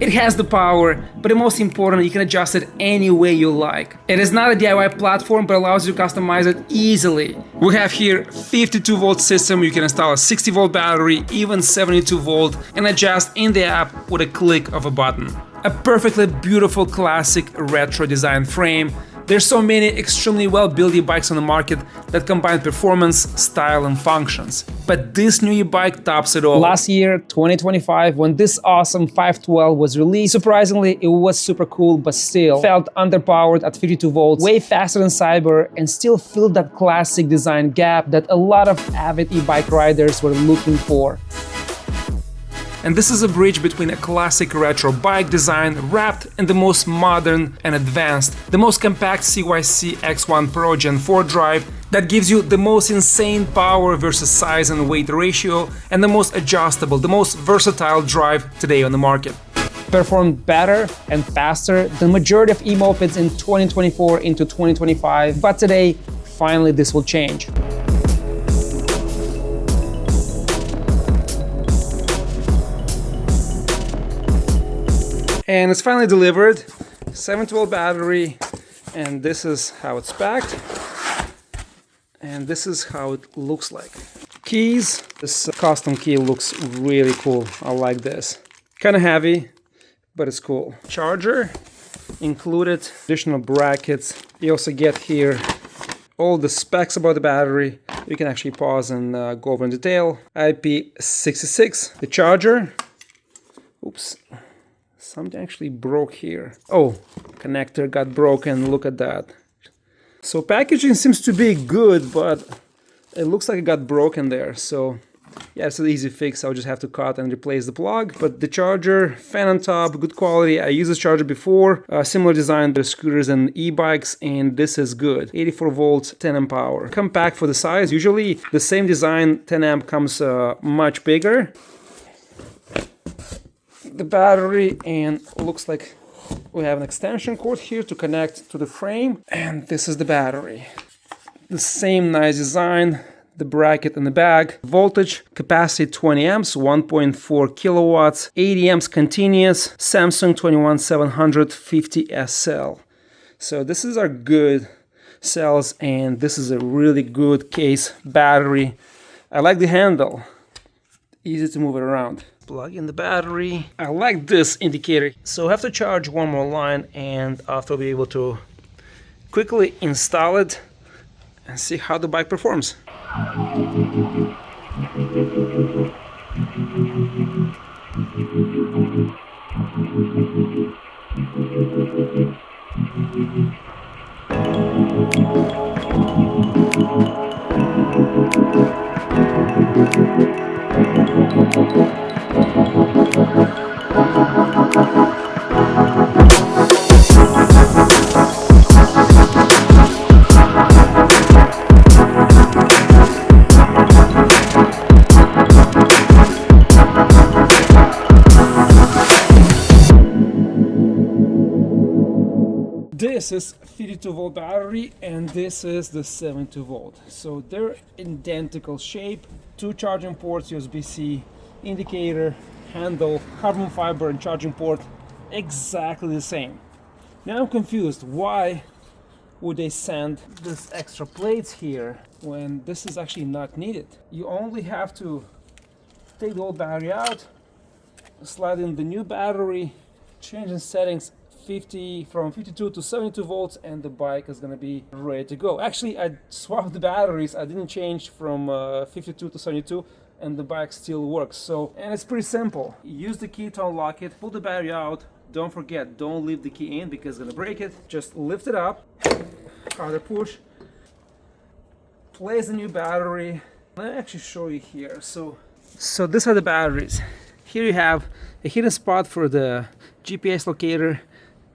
It has the power, but the most important, you can adjust it any way you like. It is not a DIY platform, but allows you to customize it easily. We have here 52 volt system. You can install a 60 volt battery, even 72 volt, and adjust in the app with a click of a button. A perfectly beautiful classic retro design frame. There's so many extremely well-built e-bikes on the market that combine performance, style, and functions. But this new e-bike tops it all. Last year, 2025, when this awesome 512 was released, surprisingly, it was super cool, but still felt underpowered at 52 volts, way faster than Cyber, and still filled that classic design gap that a lot of avid e-bike riders were looking for. And this is a bridge between a classic retro bike design wrapped in the most modern and advanced, the most compact CYC X1 Pro Gen 4 drive that gives you the most insane power versus size and weight ratio and the most adjustable, the most versatile drive today on the market. Performed better and faster than majority of e-mopeds in 2024 into 2025, but today, finally this will change. And it's finally delivered, 712 battery, and this is how it's packed. And this is how it looks like. Keys, this custom key looks really cool. I like this. Kind of heavy, but it's cool. Charger included, additional brackets. You also get here all the specs about the battery. You can actually pause and go over in detail. IP66, the charger. Oops. Something actually broke here. Oh, connector got broken, look at that. So packaging seems to be good, but it looks like it got broken there. So yeah, it's an easy fix. I'll just have to cut and replace the plug. But the charger, fan on top, good quality. I used this charger before. Similar design to scooters and e-bikes, and this is good. 84 volts, 10 amp power. Compact for the size. Usually the same design, 10 amp comes much bigger. The battery, and looks like we have an extension cord here to connect to the frame, and this is the battery. The same nice design, the bracket in the bag. Voltage, capacity 20 amps, 1.4 kilowatts, 80 amps continuous, Samsung 21750 SL. So this is our good cells, and this is a really good case battery. I like the handle, easy to move it around. Plug in the battery. I like this indicator. So I have to charge one more line, and after I'll be able to quickly install it and see how the bike performs. This is 52 volt battery, and this is the 72 volt. So they're identical shape, two charging ports, USB-C, indicator, handle, carbon fiber, and charging port, exactly the same. Now I'm confused. Why would they send this extra plates here when this is actually not needed? You only have to take the old battery out, slide in the new battery, change the settings from 52 to 72 volts, and the bike is going to be ready to go. Actually, I swapped the batteries. I didn't change from 52 to 72, and the bike still works. So, and it's pretty simple. Use the key to unlock it, pull the battery out. Don't forget, don't leave the key in because it's going to break it. Just lift it up, harder push, place the new battery. Let me actually show you here. So these are the batteries. Here you have a hidden spot for the GPS locator.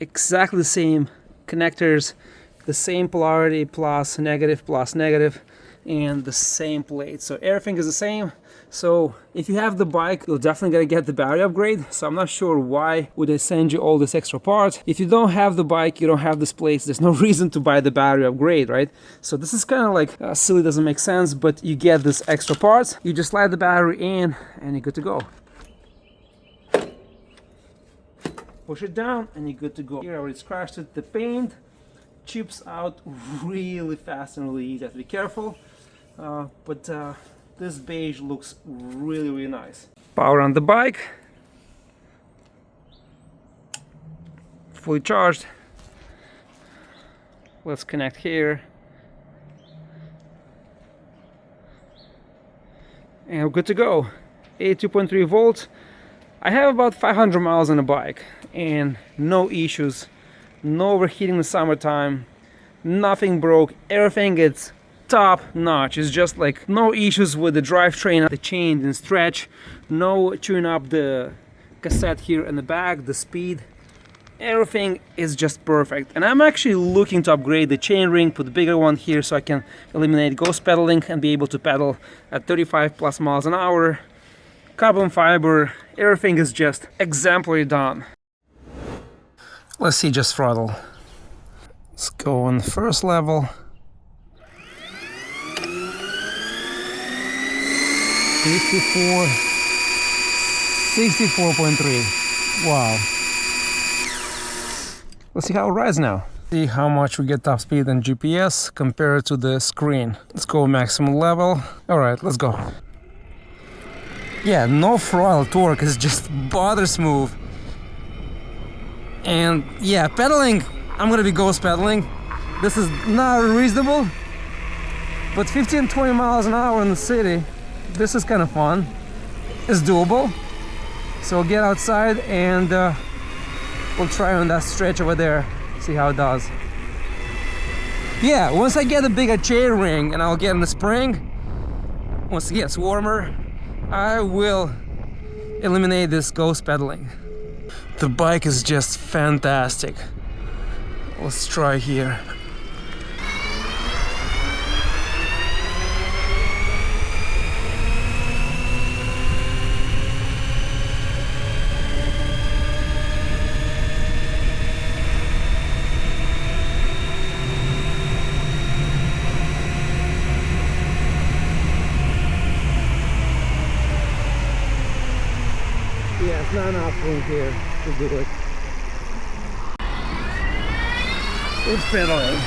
Exactly the same connectors, the same polarity, plus negative, and the same plate. So everything is the same. So if you have the bike, you're definitely gonna get the battery upgrade. So I'm not sure why would they send you all this extra parts. If you don't have the bike, you don't have this plates, there's no reason to buy the battery upgrade, right? So this is kind of like silly, doesn't make sense, but you get this extra parts. You just slide the battery in and you're good to go. push it down and you're good to go. Here I already scratched it. The paint chips out really fast and really easy. You have to be careful, but this beige looks really nice. Power on the bike, fully charged. Let's connect here. And we're good to go. 82.3 volts. I have about 500 miles on the bike and no issues, no overheating in the summertime, nothing broke, everything is top notch. It's just like no issues with the drivetrain, the chain didn't stretch, no chewing up the cassette here in the back, the speed. Everything is just perfect, and I'm actually looking to upgrade the chainring, put a bigger one here so I can eliminate ghost pedaling and be able to pedal at 35 plus miles an hour. Carbon fiber, everything is just exemplary done. Let's see, just throttle. Let's go on the first level. 64, 64.3. Wow. Let's see how it rides now. See how much we get top speed on GPS compared to the screen. Let's go maximum level. Alright, let's go. Yeah, no throttle torque, is just butter smooth. And yeah, pedaling, I'm gonna be ghost pedaling. This is not reasonable, but 15-20 miles an hour in the city, this is kind of fun. It's doable. So I'll get outside and we'll try on that stretch over there, see how it does. Yeah, once I get a bigger chain ring and I'll get in the spring, once it gets warmer, I will eliminate this ghost pedaling. The bike is just fantastic. Let's try here. Yeah, it's not enough room here to do it. It's pedaling.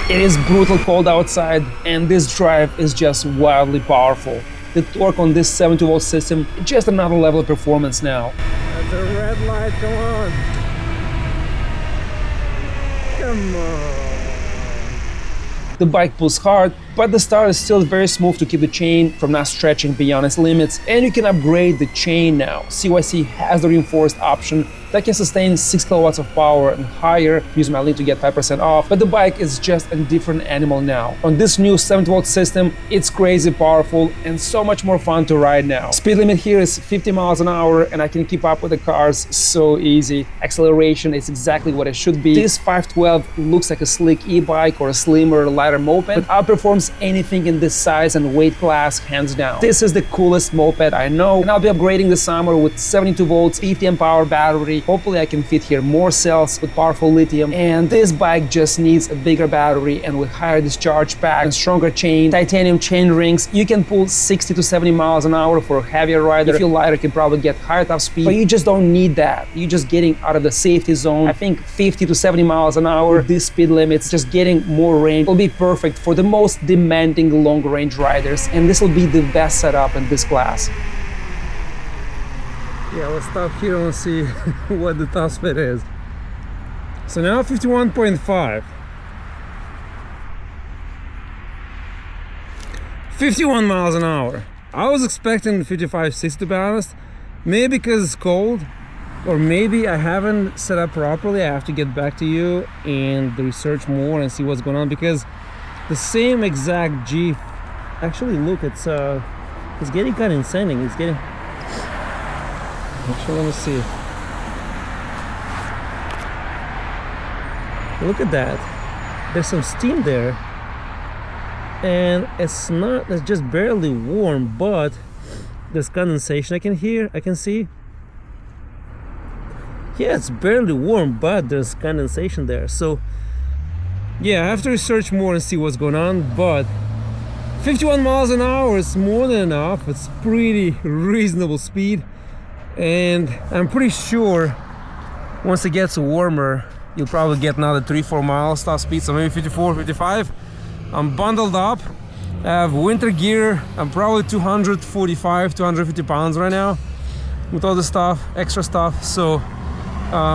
It is brutal cold outside, and this drive is just wildly powerful. The torque on this 72-volt system is just another level of performance now. That's a red light, come on. Come on. The bike pulls hard, but the start is still very smooth to keep the chain from not stretching beyond its limits, and you can upgrade the chain now. CYC has the reinforced option that can sustain 6 kilowatts of power and higher. Use my link to get 5% off, but the bike is just a different animal now. On this new 70-volt system, it's crazy powerful and so much more fun to ride now. Speed limit here is 50 miles an hour and I can keep up with the cars so easy. Acceleration is exactly what it should be. This 512 looks like a slick e-bike or a slimmer, lighter moped, but outperforms anything in this size and weight class hands down. This is the coolest moped I know, and I'll be upgrading this summer with 72 volts, 50 amp hour battery. Hopefully I can fit here more cells with powerful lithium, and this bike just needs a bigger battery, and with higher discharge pack and stronger chain, titanium chain rings, you can pull 60 to 70 miles an hour for a heavier rider. If you're lighter, you can probably get higher top speed, but you just don't need that. You're just getting out of the safety zone. I think 50 to 70 miles an hour with these speed limits, just getting more range will be perfect for the most demanding long range riders, and this will be the best setup in this class. Yeah, let's stop here and see what the top speed is. So now 51.5. 51 miles an hour. I was expecting 55, 60 to be honest. Maybe because it's cold, or maybe I haven't set up properly. I have to get back to you and research more and see what's going on, because the same exact G, actually look, it's getting kind of insane. It's getting, actually let me see, look at that, there's some steam there, and it's just barely warm, but there's condensation I can see. Yeah, it's barely warm, but there's condensation there. So yeah, I have to research more and see what's going on, but 51 miles an hour is more than enough. It's pretty reasonable speed, And I'm pretty sure once it gets warmer, you'll probably get another 3-4 miles top speed, so maybe 54, 55. I'm bundled up. I have winter gear. I'm probably 245, 250 pounds right now with all the stuff, extra stuff. So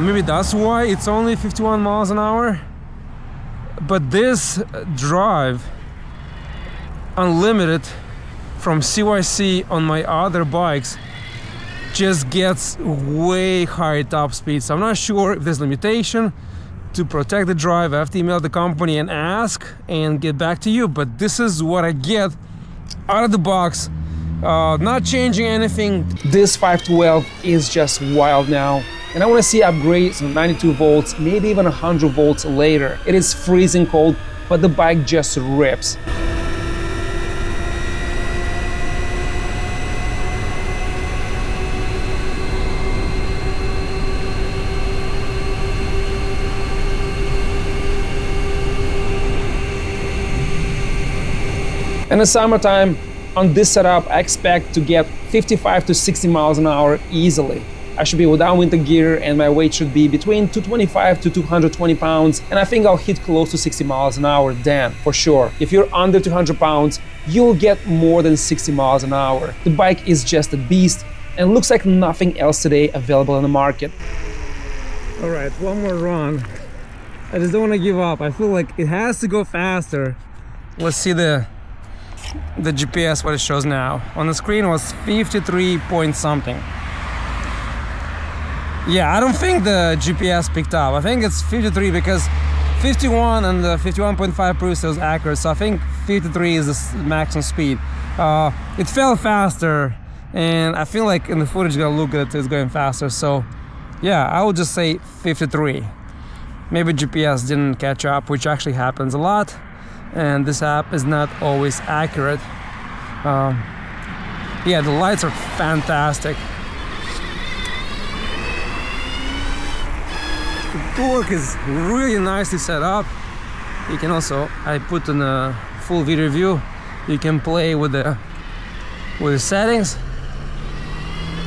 maybe that's why it's only 51 miles an hour. But this drive, unlimited from CYC on my other bikes, just gets way higher top speed. So I'm not sure if there's limitation to protect the drive. I have to email the company and ask and get back to you, but this is what I get out of the box, not changing anything. This 512 is just wild now, and I want to see upgrades to 92 volts, maybe even 100 volts later. It is freezing cold, but the bike just rips. In the summertime, on this setup, I expect to get 55 to 60 miles an hour easily. I should be without winter gear and my weight should be between 225 to 220 pounds, and I think I'll hit close to 60 miles an hour then, for sure. If you're under 200 pounds, you'll get more than 60 miles an hour. The bike is just a beast and looks like nothing else today available in the market. All right, one more run. I just don't want to give up. I feel like it has to go faster. Let's see the GPS, what it shows now. On the screen was 53 point something. Yeah, I don't think the GPS picked up. I think it's 53 because 51 and the 51.5 proves it was accurate. So I think 53 is the maximum speed. It felt faster, and I feel like in the footage gonna look good, it's going faster. So yeah, I would just say 53. Maybe GPS didn't catch up, which actually happens a lot. And this app is not always accurate. Yeah, the lights are fantastic. The torque is really nicely set up. You can also, I put in a full video view, you can play with the settings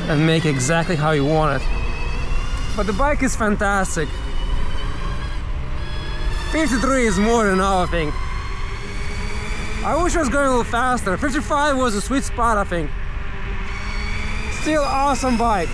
and make exactly how you want it. But the bike is fantastic. 53 is more than enough, I think. I wish I was going a little faster. 55 was a sweet spot, I think. Still awesome bike.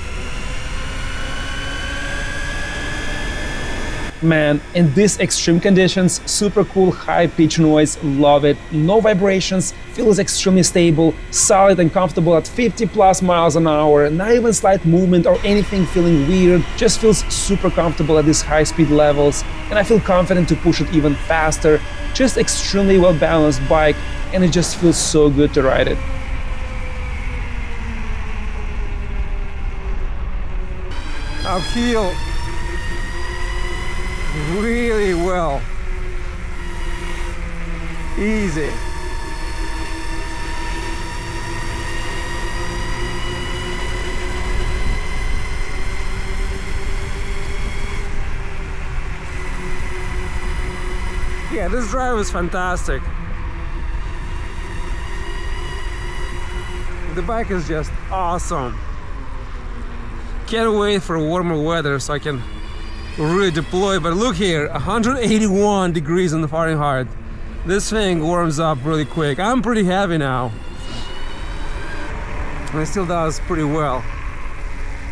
Man, in these extreme conditions, super cool high pitch noise, love it. No vibrations, feels extremely stable, solid and comfortable at 50 plus miles an hour, not even slight movement or anything feeling weird, just feels super comfortable at these high speed levels, and I feel confident to push it even faster. Just extremely well balanced bike, and it just feels so good to ride it. Uphill really well. Easy. Yeah, this drive is fantastic. The bike is just awesome. Can't wait for warmer weather so I can really deploy. But look here, 181 degrees in the Fahrenheit. This thing warms up really quick. I'm pretty heavy now, and it still does pretty well.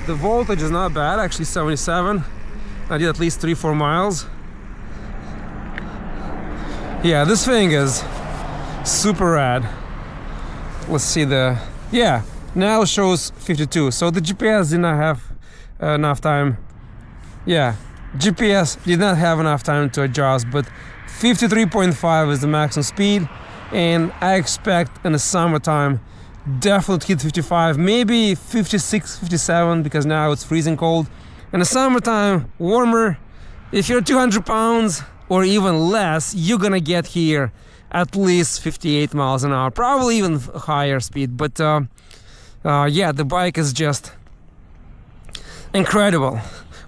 The voltage is not bad, actually 77. I did at least 3-4 miles. Yeah, this thing is super rad. Let's see the, yeah, now it shows 52. So the GPS did not have enough time. Yeah, GPS did not have enough time to adjust, but 53.5 is the maximum speed, and I expect in the summertime definitely to hit 55, maybe 56, 57, because now it's freezing cold. In the summertime, warmer. If you're 200 pounds or even less, you're gonna get here at least 58 miles an hour, probably even higher speed. But yeah, the bike is just incredible.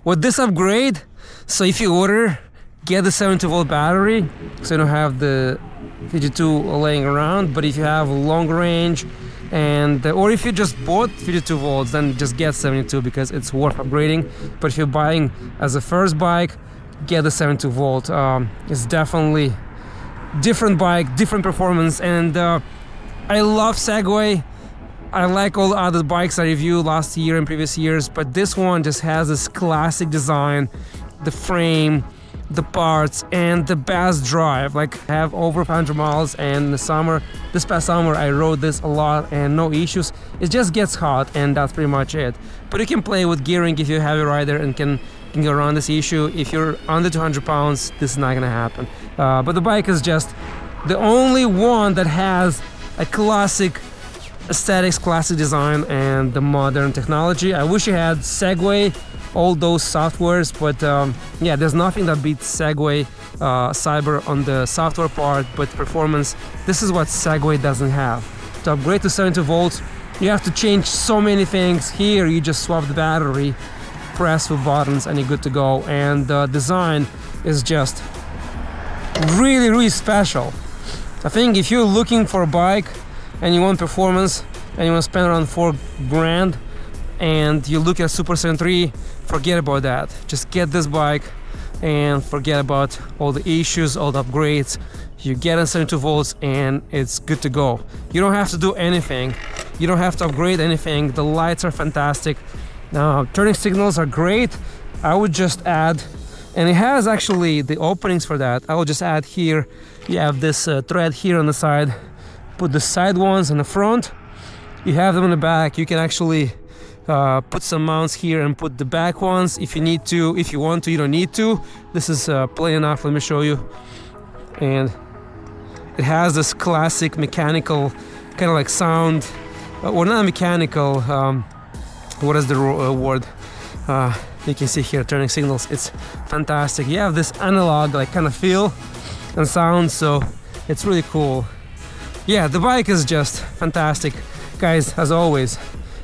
With this upgrade, so if you order, get the 70-volt battery, so you don't have the 52 laying around. But if you have a long range, and or if you just bought 52 volts, then just get 72 because it's worth upgrading. But if you're buying as a first bike, get the 72 volt. It's definitely different bike, different performance, and I love Segway. I like all the other bikes I reviewed last year and previous years, but this one just has this classic design, the frame, the parts, and the best drive. Like, I have over 500 miles, and in the summer, this past summer, I rode this a lot and no issues. It just gets hot, and that's pretty much it. But you can play with gearing if you're a heavy rider and can go around this issue. If you're under 200 pounds, this is not gonna happen. But the bike is just the only one that has a classic aesthetics, classic design, and the modern technology. I wish you had Segway, all those softwares, but yeah, there's nothing that beats Segway Cyber on the software part, but performance, this is what Segway doesn't have. To upgrade to 72 volts, you have to change so many things. Here, you just swap the battery, press few buttons, and you're good to go. And the design is just really, really special. I think if you're looking for a bike and you want performance and you want to spend around 4 grand and you look at Super 73, forget about that. Just get this bike and forget about all the issues, all the upgrades. You get on 72 volts and it's good to go. You don't have to do anything. You don't have to upgrade anything. The lights are fantastic. Now, turning signals are great. I would just add, and it has actually the openings for that. I will just add here, you have this thread here on the side. Put the side ones in the front, you have them in the back. You can actually put some mounts here and put the back ones if you need to. If you want to, you don't need to. This is plain enough. Let me show you. And it has this classic mechanical kind of like sound, or not mechanical, what is the word? You can see here turning signals. It's fantastic. You have this analog like kind of feel and sound, so it's really cool. Yeah, the bike is just fantastic. Guys, as always,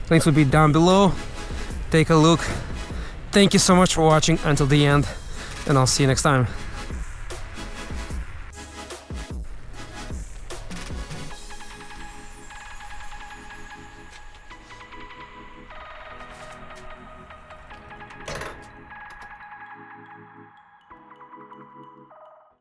links will be down below. Take a look. Thank you so much for watching until the end, and I'll see you next time.